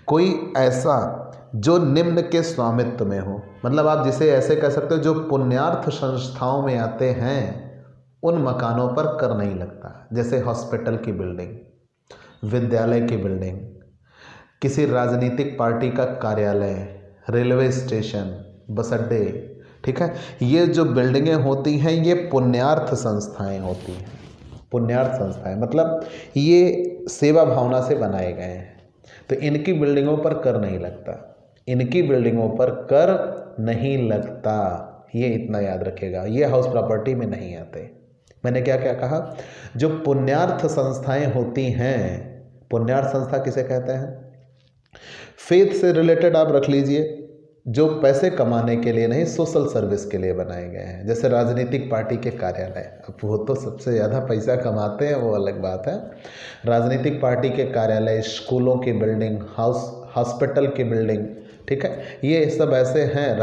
कोई ऐसा जो निम्न के स्वामित्व में हो, मतलब आप जिसे ऐसे कह सकते हो जो पुण्यार्थ संस्थाओं में आते हैं, उन मकानों पर कर नहीं लगता। जैसे हॉस्पिटल की बिल्डिंग, विद्यालय की बिल्डिंग, किसी राजनीतिक पार्टी का कार्यालय, रेलवे स्टेशन, बस अड्डे। ठीक है, ये जो बिल्डिंगें होती हैं ये पुण्यार्थ संस्थाएं होती हैं। पुण्यार्थ संस्थाएं मतलब ये सेवा भावना से बनाए गए हैं, तो इनकी बिल्डिंगों पर कर नहीं लगता, इनकी बिल्डिंगों पर कर नहीं लगता, ये इतना याद रखिएगा। ये हाउस प्रॉपर्टी में नहीं आते। मैंने क्या क्या कहा? जो पुण्यार्थ संस्थाएं होती हैं, पुण्यार्थ संस्था किसे कहते हैं? फेथ से रिलेटेड आप रख लीजिए, जो पैसे कमाने के लिए नहीं, सोशल सर्विस के लिए बनाए गए हैं। जैसे राजनीतिक पार्टी के कार्यालय, अब वो तो सबसे ज़्यादा पैसा कमाते हैं, वो अलग बात है। राजनीतिक पार्टी के कार्यालय, स्कूलों की बिल्डिंग, हॉस्पिटल की बिल्डिंग, ठीक है, ये सब ऐसे हैं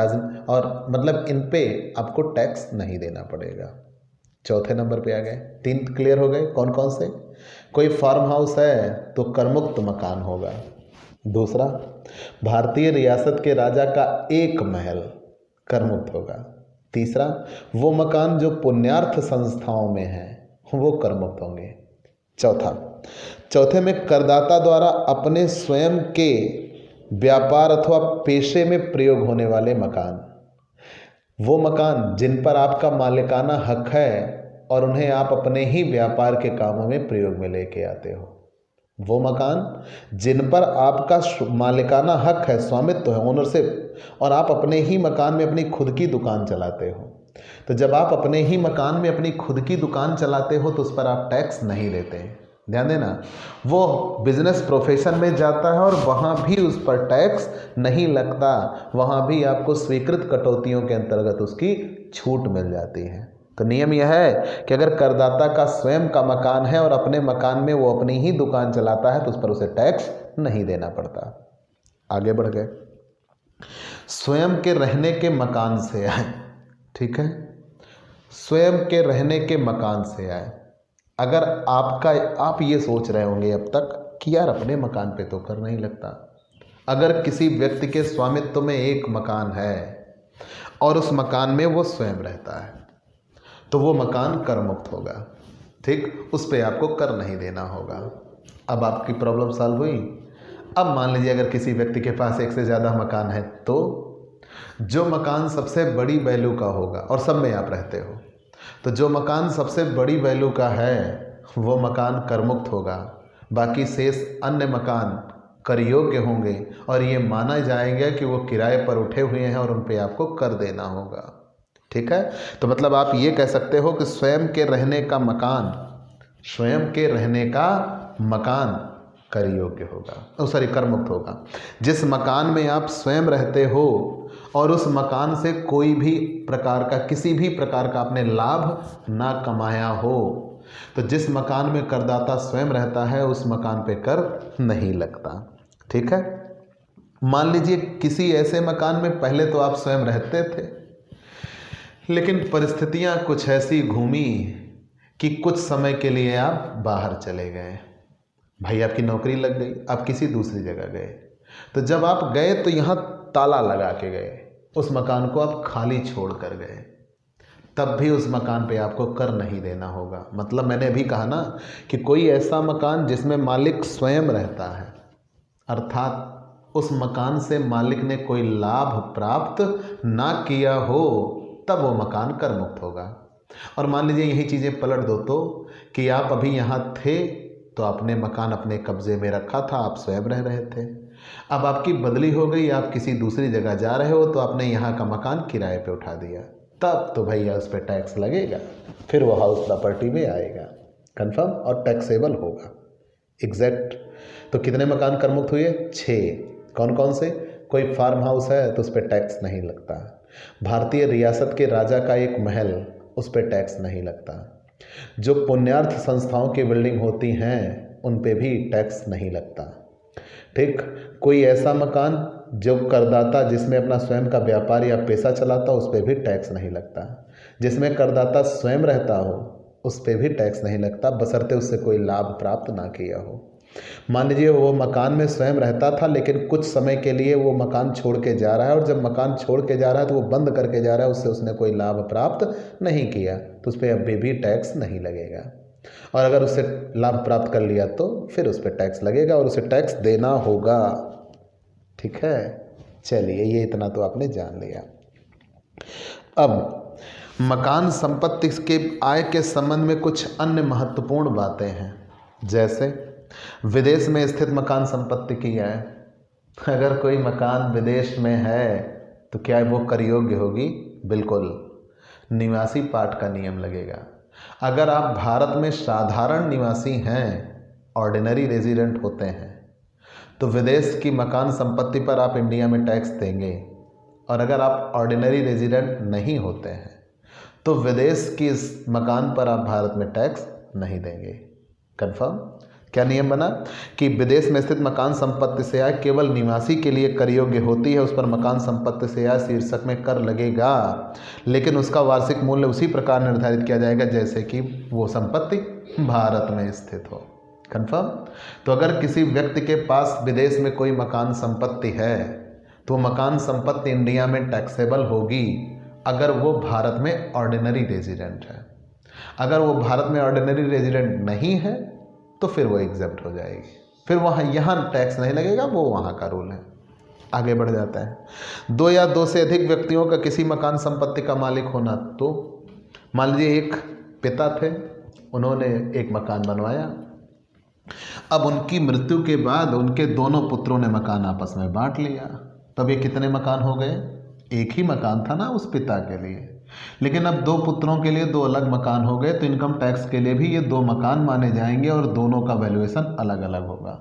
और मतलब इन पे आपको टैक्स नहीं देना पड़ेगा। चौथे नंबर पे आ गए। 3 क्लियर हो गए। कौन कौन से? कोई फार्म हाउस है तो करमुक्त मकान होगा। दूसरा, भारतीय रियासत के राजा का एक महल करमुक्त होगा। तीसरा, वो मकान जो पुण्यार्थ संस्थाओं में हैं वो करमुक्त होंगे। चौथे में करदाता द्वारा अपने स्वयं के व्यापार अथवा पेशे में प्रयोग होने वाले मकान, वो मकान जिन पर आपका मालिकाना हक है और उन्हें आप अपने ही व्यापार के कामों में प्रयोग में लेके आते हो, वो मकान जिन पर आपका मालिकाना हक है, स्वामित्व है, ओनरशिप, और आप अपने ही मकान में अपनी खुद की दुकान चलाते हो। तो जब आप अपने ही मकान में अपनी खुद की दुकान चलाते हो तो उस पर आप टैक्स नहीं देते। ध्यान देना, वो बिजनेस प्रोफेशन में जाता है और वहाँ भी उस पर टैक्स नहीं लगता, वहाँ भी आपको स्वीकृत कटौतियों के अंतर्गत उसकी छूट मिल जाती है। तो नियम यह है कि अगर करदाता का स्वयं का मकान है और अपने मकान में वो अपनी ही दुकान चलाता है तो उस पर उसे टैक्स नहीं देना पड़ता। आगे बढ़ गए। स्वयं के रहने के मकान से आए, ठीक है, स्वयं के रहने के मकान से आए। अगर आप ये सोच रहे होंगे अब तक कि यार अपने मकान पे तो कर नहीं लगता। अगर किसी व्यक्ति के स्वामित्व में एक मकान है और उस मकान में वो स्वयं रहता है तो वो मकान कर मुक्त होगा, ठीक, उस पे आपको कर नहीं देना होगा। अब आपकी प्रॉब्लम सॉल्व हुई। अब मान लीजिए अगर किसी व्यक्ति के पास एक से ज़्यादा मकान है तो जो मकान सबसे बड़ी वैल्यू का होगा, और सब में आप रहते हो, तो जो मकान सबसे बड़ी वैल्यू का है वो मकान कर मुक्त होगा। बाकी शेष अन्य मकान कर योग्य होंगे और ये माना जाएगा कि वो किराए पर उठे हुए हैं और उन पे आपको कर देना होगा, ठीक है। तो मतलब आप ये कह सकते हो कि स्वयं के रहने का मकान कर योग्य होगा, कर मुक्त होगा। जिस मकान में आप स्वयं रहते हो और उस मकान से कोई भी प्रकार का, किसी भी प्रकार का आपने लाभ ना कमाया हो, तो जिस मकान में करदाता स्वयं रहता है उस मकान पे कर नहीं लगता, ठीक है। मान लीजिए किसी ऐसे मकान में पहले तो आप स्वयं रहते थे, लेकिन परिस्थितियां कुछ ऐसी घूमी कि कुछ समय के लिए आप बाहर चले गए, भाई आपकी नौकरी लग गई, आप किसी दूसरी जगह गए। तो जब आप गए तो यहाँ ताला लगा के गए, उस मकान को आप खाली छोड़ कर गए, तब भी उस मकान पे आपको कर नहीं देना होगा। मतलब मैंने अभी कहा ना कि कोई ऐसा मकान जिसमें मालिक स्वयं रहता है, अर्थात उस मकान से मालिक ने कोई लाभ प्राप्त ना किया हो, तब वो मकान कर मुक्त होगा। और मान लीजिए यही चीज़ें पलट दो तो कि आप अभी यहाँ थे तो आपने मकान अपने कब्जे में रखा था, आप स्वयं रह रहे थे, अब आपकी बदली हो गई, आप किसी दूसरी जगह जा रहे हो तो आपने यहाँ का मकान किराए पे उठा दिया, तब तो भैया उस पर टैक्स लगेगा, फिर वो हाउस प्रॉपर्टी में आएगा, कंफर्म, और टैक्सेबल होगा। एग्जैक्ट। तो कितने मकान कर मुक्त हुए? 6। कौन कौन से? कोई फार्म हाउस है तो उस पर टैक्स नहीं लगता, भारतीय रियासत के राजा का एक महल, उस पर टैक्स नहीं लगता, जो पुण्यार्थ संस्थाओं की बिल्डिंग होती हैं उन पे भी टैक्स नहीं लगता, ठीक। कोई ऐसा मकान जो करदाता जिसमें अपना स्वयं का व्यापार या पेशा चलाता हो उस पर भी टैक्स नहीं लगता, जिसमें करदाता स्वयं रहता हो उस पर भी टैक्स नहीं लगता, बशर्ते उससे कोई लाभ प्राप्त ना किया हो। मान लीजिए वो मकान में स्वयं रहता था लेकिन कुछ समय के लिए वो मकान छोड़ के जा रहा है, और जब मकान छोड़ के जा रहा है तो वो बंद करके जा रहा है, उससे उसने कोई लाभ प्राप्त नहीं किया, तो उस पर अभी भी टैक्स नहीं लगेगा। और अगर उससे लाभ प्राप्त कर लिया तो फिर उस पर टैक्स लगेगा और उसे टैक्स देना होगा, ठीक है। चलिए, ये इतना तो आपने जान लिया। अब मकान संपत्ति के आय के संबंध में कुछ अन्य महत्वपूर्ण बातें हैं, जैसे विदेश में स्थित मकान संपत्ति की आय। अगर कोई मकान विदेश में है तो क्या वो कर योग्य होगी? बिल्कुल, निवासी पाठ का नियम लगेगा। अगर आप भारत में साधारण निवासी हैं, ऑर्डिनरी रेजिडेंट होते हैं, तो विदेश की मकान संपत्ति पर आप इंडिया में टैक्स देंगे, और अगर आप ऑर्डिनरी रेजिडेंट नहीं होते हैं तो विदेश के इस मकान पर आप भारत में टैक्स नहीं देंगे। कंफर्म? क्या नियम बना कि विदेश में स्थित मकान संपत्ति से आय केवल निवासी के लिए कर योग्य होती है, उस पर मकान संपत्ति से आय शीर्षक में कर लगेगा, लेकिन उसका वार्षिक मूल्य उसी प्रकार निर्धारित किया जाएगा जैसे कि वो संपत्ति भारत में स्थित हो। कंफर्म? तो अगर किसी व्यक्ति के पास विदेश में कोई मकान संपत्ति है तो मकान संपत्ति इंडिया में टैक्सेबल होगी अगर वो भारत में ऑर्डिनरी रेजिडेंट है। अगर वो भारत में ऑर्डिनरी रेजिडेंट नहीं है तो फिर वो एग्जेप्ट हो जाएगी, फिर वहाँ यहाँ टैक्स नहीं लगेगा, वो वहाँ का रूल है। आगे बढ़ जाता है। 2 या 2 से अधिक व्यक्तियों का किसी मकान संपत्ति का मालिक होना। तो मान लीजिए एक पिता थे, उन्होंने एक मकान बनवाया, अब उनकी मृत्यु के बाद उनके दोनों पुत्रों ने मकान आपस में बांट लिया। तब ये कितने मकान हो गए? एक ही मकान था ना उस पिता के लिए, लेकिन अब 2 पुत्रों के लिए 2 अलग मकान हो गए, तो इनकम टैक्स के लिए भी ये 2 मकान माने जाएंगे और दोनों का वैल्यूएशन अलग अलग होगा।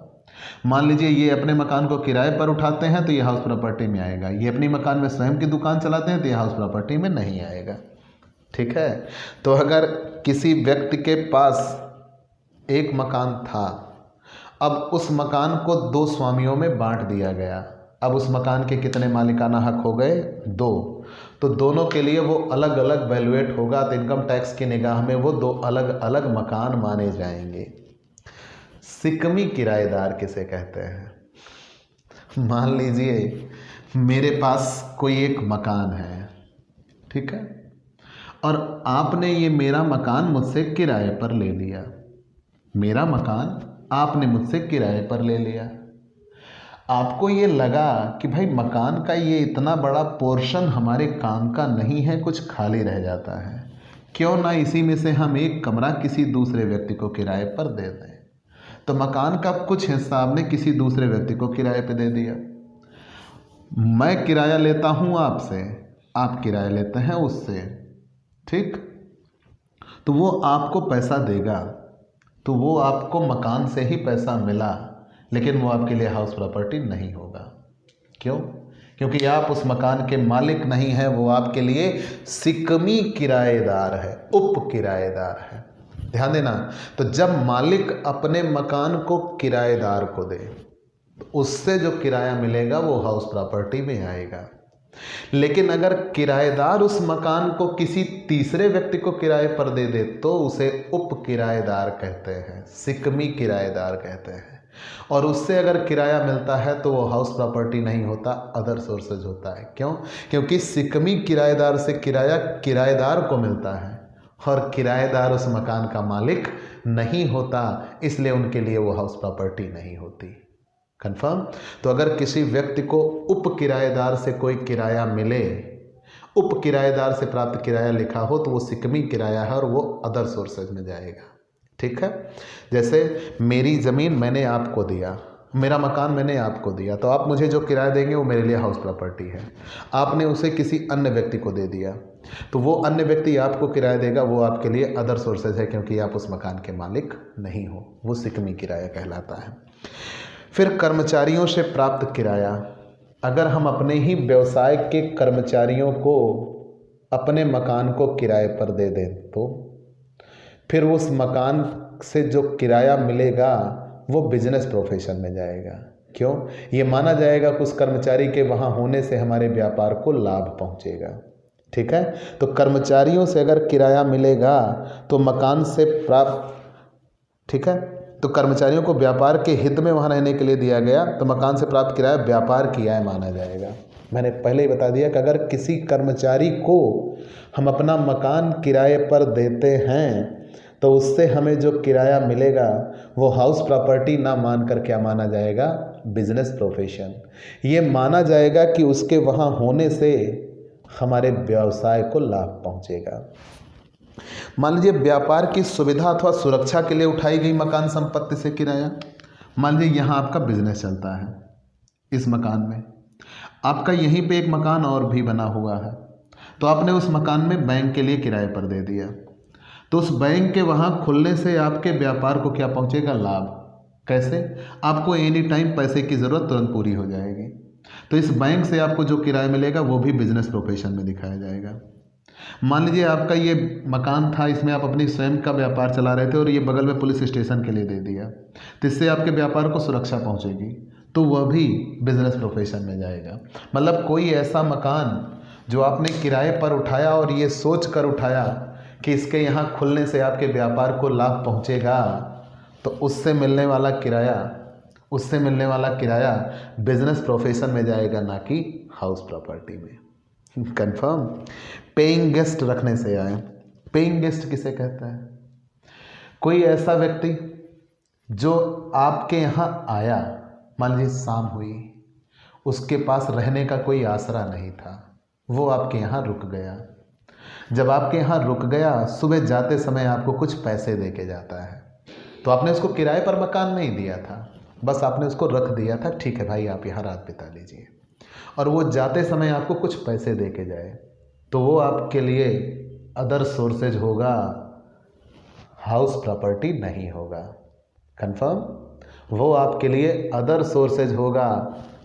मान लीजिए ये अपने मकान को किराए पर उठाते हैं तो ये हाउस प्रॉपर्टी में आएगा, ये अपनी मकान में स्वयं की दुकान चलाते हैं तो ये हाउस प्रॉपर्टी में नहीं आएगा। ठीक है? तो अगर किसी व्यक्ति के पास एक मकान था, अब उस मकान को 2 स्वामियों में बांट दिया गया, अब उस मकान के कितने मालिकाना हक हो गए? 2। तो दोनों के लिए वो अलग अलग वैल्यूएट होगा, तो इनकम टैक्स की निगाह में वो 2 अलग अलग मकान माने जाएंगे। सिकमी किराएदार किसे कहते हैं? मान लीजिए मेरे पास कोई एक मकान है, ठीक है, और आपने ये मेरा मकान मुझसे किराए पर ले लिया। मेरा मकान आपने मुझसे किराए पर ले लिया। आपको ये लगा कि भाई मकान का ये इतना बड़ा पोर्शन हमारे काम का नहीं है, कुछ खाली रह जाता है, क्यों ना इसी में से हम एक कमरा किसी दूसरे व्यक्ति को किराए पर दे दें। तो मकान का कुछ हिस्सा आपने किसी दूसरे व्यक्ति को किराए पे दे दिया। मैं किराया लेता हूँ आपसे, आप किराया लेते हैं उससे, ठीक? तो वो आपको पैसा देगा, तो वो आपको मकान से ही पैसा मिला, लेकिन वो आपके लिए हाउस प्रॉपर्टी नहीं होगा। क्यों? क्योंकि आप उस मकान के मालिक नहीं हैं, वो आपके लिए सिकमी किराएदार है, उप किराएदार है। ध्यान देना। तो जब मालिक अपने मकान को किराएदार को दे तो उससे जो किराया मिलेगा वो हाउस प्रॉपर्टी में आएगा, लेकिन अगर किराएदार उस मकान को किसी तीसरे व्यक्ति को किराए पर दे दे तो उसे उप किराएदार कहते हैं, सिकमी किराएदार कहते हैं। और उससे अगर किराया मिलता है तो वो हाउस प्रॉपर्टी नहीं होता, अदर सोर्सेज होता है। क्यों? क्योंकि सिकमी किराएदार से किराया किराएदार को मिलता है और किराएदार उस मकान का मालिक नहीं होता, इसलिए उनके लिए वो हाउस प्रॉपर्टी नहीं होती। कंफर्म? तो अगर किसी व्यक्ति को उप किराएदार से कोई किराया मिले, उप किराएदार से प्राप्त किराया लिखा हो, तो वो सिकमी किराया है और वो अदर सोर्सेज में जाएगा। ठीक है? जैसे मेरी ज़मीन मैंने आपको दिया, मेरा मकान मैंने आपको दिया, तो आप मुझे जो किराया देंगे वो मेरे लिए हाउस प्रॉपर्टी है। आपने उसे किसी अन्य व्यक्ति को दे दिया, तो वो अन्य व्यक्ति आपको किराया देगा, वो आपके लिए अदर सोर्सेज है, क्योंकि आप उस मकान के मालिक नहीं हो, वो सिकमी किराया कहलाता है। फिर कर्मचारियों से प्राप्त किराया। अगर हम अपने ही व्यवसाय के कर्मचारियों को अपने मकान को किराए पर दे दें तो फिर उस मकान से जो किराया मिलेगा वो बिजनेस प्रोफेशन में जाएगा। क्यों? ये माना जाएगा कि उस कर्मचारी के वहाँ होने से हमारे व्यापार को लाभ पहुँचेगा। ठीक है? तो कर्मचारियों से अगर किराया मिलेगा तो मकान से प्राप्त, ठीक है, तो कर्मचारियों को व्यापार के हित में वहाँ रहने के लिए दिया गया, तो मकान से प्राप्त किराया व्यापार की आय माना जाएगा। मैंने पहले ही बता दिया कि अगर किसी कर्मचारी को हम अपना मकान किराए पर देते हैं तो उससे हमें जो किराया मिलेगा वो हाउस प्रॉपर्टी ना मानकर क्या माना जाएगा? Business profession. ये माना जाएगा कि उसके वहाँ होने से हमारे व्यवसाय को लाभ पहुँचेगा। मान लीजिए व्यापार की सुविधा अथवा सुरक्षा के लिए उठाई गई मकान संपत्ति से किराया। मान लीजिए यहाँ आपका बिजनेस चलता है, इस मकान में आपका यहीं पे एक मकान और भी बना हुआ है, तो आपने उस मकान में बैंक के लिए किराए पर दे दिया, तो उस बैंक के वहाँ खुलने से आपके व्यापार को क्या पहुँचेगा? लाभ। कैसे? आपको एनी टाइम पैसे की ज़रूरत तुरंत पूरी हो जाएगी। तो इस बैंक से आपको जो किराया मिलेगा वो भी बिजनेस प्रोफेशन में दिखाया जाएगा। मान लीजिए आपका ये मकान था, इसमें आप अपनी स्वयं का व्यापार चला रहे थे और ये बगल में पुलिस स्टेशन के लिए दे दिया, तो इससे आपके व्यापार को सुरक्षा पहुंचेगी, तो वह भी बिजनेस प्रोफेशन में जाएगा। मतलब कोई ऐसा मकान जो आपने किराए पर उठाया और ये सोच कर उठाया कि इसके यहाँ खुलने से आपके व्यापार को लाभ पहुँचेगा, तो उससे मिलने वाला किराया बिजनेस प्रोफेशन में जाएगा, ना कि हाउस प्रॉपर्टी में। कंफर्म। पेइंग गेस्ट रखने से आए। पेइंग गेस्ट किसे कहता है? कोई ऐसा व्यक्ति जो आपके यहाँ आया, मान लीजिए शाम हुई, उसके पास रहने का कोई आसरा नहीं था, वो आपके यहाँ रुक गया। जब आपके यहाँ रुक गया, सुबह जाते समय आपको कुछ पैसे दे के जाता है, तो आपने उसको किराए पर मकान नहीं दिया था, बस आपने उसको रख दिया था, ठीक है भाई आप यहाँ रात बिता लीजिए, और वो जाते समय आपको कुछ पैसे दे के जाए, तो वो आपके लिए अदर सोर्सेज होगा, हाउस प्रॉपर्टी नहीं होगा। कंफर्म। वो आपके लिए अदर सोर्सेज होगा,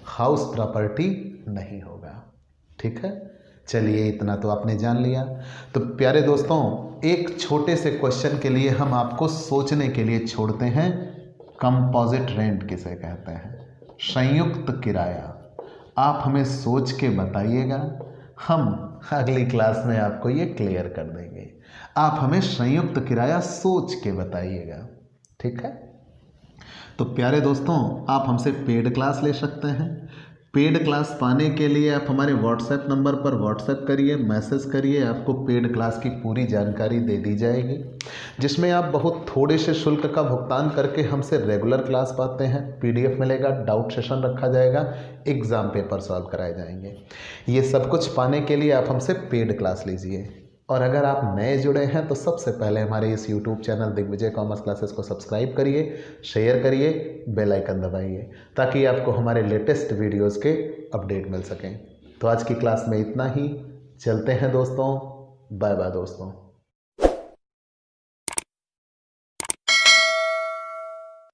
हाउस प्रॉपर्टी नहीं होगा। ठीक है, चलिए इतना तो आपने जान लिया। तो प्यारे दोस्तों, एक छोटे से क्वेश्चन के लिए हम आपको सोचने के लिए छोड़ते हैं। कंपोजिट रेंट किसे कहते हैं? संयुक्त किराया। आप हमें सोच के बताइएगा, हम अगली क्लास में आपको ये क्लियर कर देंगे। आप हमें संयुक्त किराया सोच के बताइएगा। ठीक है, तो प्यारे दोस्तों, आप हमसे पेड क्लास ले सकते हैं। पेड क्लास पाने के लिए आप हमारे व्हाट्सएप नंबर पर व्हाट्सएप करिए, मैसेज करिए, आपको पेड क्लास की पूरी जानकारी दे दी जाएगी, जिसमें आप बहुत थोड़े से शुल्क का भुगतान करके हमसे रेगुलर क्लास पाते हैं। पीडीएफ मिलेगा, डाउट सेशन रखा जाएगा, एग्ज़ाम पेपर सॉल्व कराए जाएंगे। ये सब कुछ पाने के लिए आप हमसे पेड क्लास लीजिए। और अगर आप नए जुड़े हैं तो सबसे पहले हमारे इस YouTube channel Digvijay commerce classes को सब्सक्राइब करिए, शेयर करिए, बेल आइकन दबाइए, ताकि आपको हमारे लेटेस्ट वीडियोस के अपडेट मिल सकें। तो आज की क्लास में इतना ही। चलते हैं दोस्तों, बाय बाय दोस्तों।